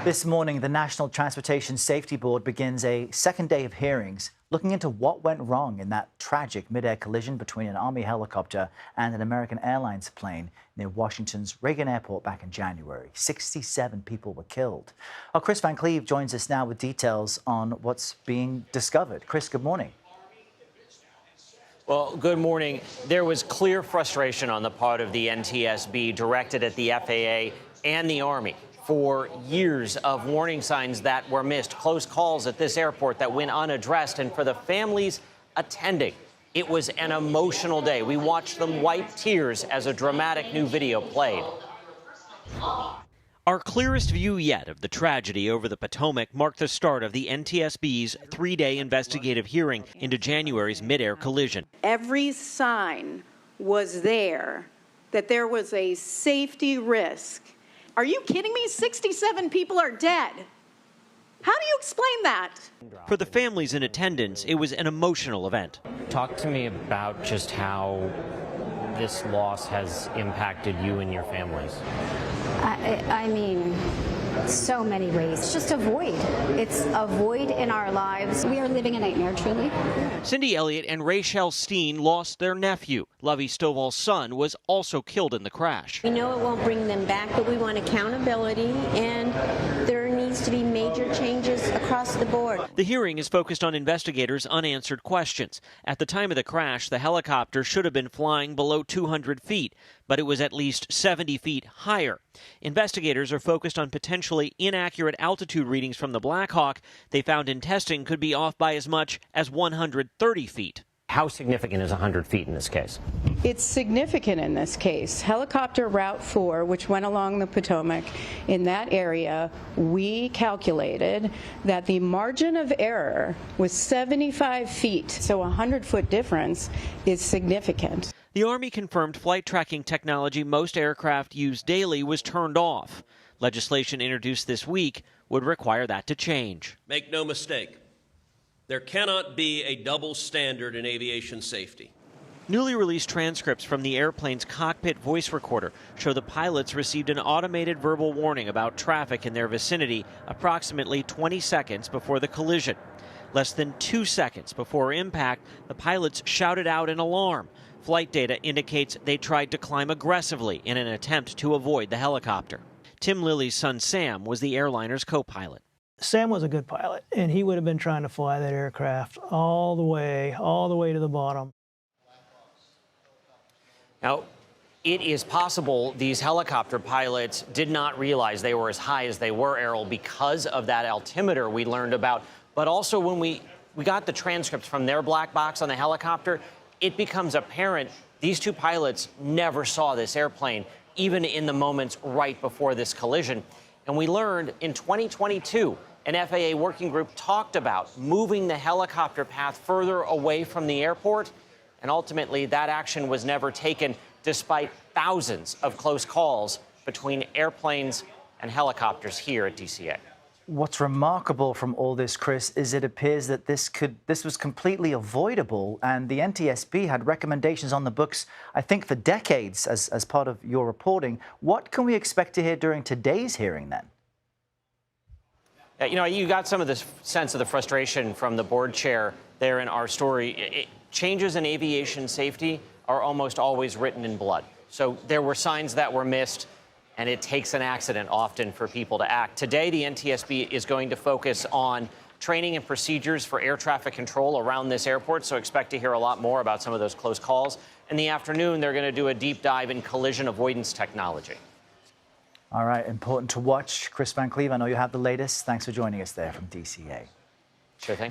This morning, the National Transportation Safety Board begins a second day of hearings looking into what went wrong in that tragic midair collision between an Army helicopter and an American Airlines plane near Washington's Reagan Airport back in January. 67 people were killed. Our Kris Van Cleave joins us now with details on what's being discovered. Kris, good morning. Well, good morning. There was clear frustration on the part of the NTSB directed at the FAA and the Army for years of warning signs that were missed, close calls at this airport that went unaddressed, and for the families attending, it was an emotional day. We watched them wipe tears as a dramatic new video played. Our clearest view yet of the tragedy over the Potomac marked the start of the NTSB's three-day investigative hearing into January's midair collision. Every sign was there that there was a safety risk. Are you kidding me? 67 people are dead. How do you explain that? For the families in attendance, it was an emotional event. Talk to me about just how this loss has impacted you and your families. I mean, so many ways. It's just a void. It's a void in our lives. We are living a nightmare, truly. Cindy Elliott and Rachel Steen lost their nephew. Lovey Stovall's son was also killed in the crash. We know it won't bring them back, but we want accountability, and there needs to be major changes across the board. The hearing is focused on investigators' unanswered questions. At the time of the crash, the helicopter should have been flying below 200 feet, but it was at least 70 feet higher. Investigators are focused on potentially inaccurate altitude readings from the Black Hawk they found in testing could be off by as much as 130 feet. How significant is 100 feet in this case? It's significant in this case. Helicopter Route 4, which went along the Potomac, in that area, we calculated that the margin of error was 75 feet. So a 100-foot difference is significant. The Army confirmed flight tracking technology most aircraft use daily was turned off. Legislation introduced this week would require that to change. Make no mistake, there cannot be a double standard in aviation safety. Newly released transcripts from the airplane's cockpit voice recorder show the pilots received an automated verbal warning about traffic in their vicinity approximately 20 seconds before the collision. Less than 2 seconds before impact, the pilots shouted out an alarm. Flight data indicates they tried to climb aggressively in an attempt to avoid the helicopter. Tim Lilly's son Sam was the airliner's co-pilot. Sam was a good pilot, and he would have been trying to fly that aircraft all the way to the bottom. Now, it is possible these helicopter pilots did not realize they were as high as they were, Errol, because of that altimeter we learned about. But also when we got the transcripts from their black box on the helicopter, it becomes apparent these two pilots never saw this airplane, even in the moments right before this collision. And we learned in 2022, an FAA working group talked about moving the helicopter path further away from the airport. And ultimately, that action was never taken, despite thousands of close calls between airplanes and helicopters here at DCA. What's remarkable from all this, Kris, is it appears that this was completely avoidable, and the NTSB had recommendations on the books, I think, for decades as part of your reporting. What can we expect to hear during today's hearing, then? You know, you got some of the sense of the frustration from the board chair there in our story. Changes in aviation safety are almost always written in blood. So there were signs that were missed, and it takes an accident often for people to act. Today, the NTSB is going to focus on training and procedures for air traffic control around this airport, so expect to hear a lot more about some of those close calls. In the afternoon, they're going to do a deep dive in collision avoidance technology. All right, important to watch. Kris Van Cleave, I know you have the latest. Thanks for joining us there from DCA. Sure thing.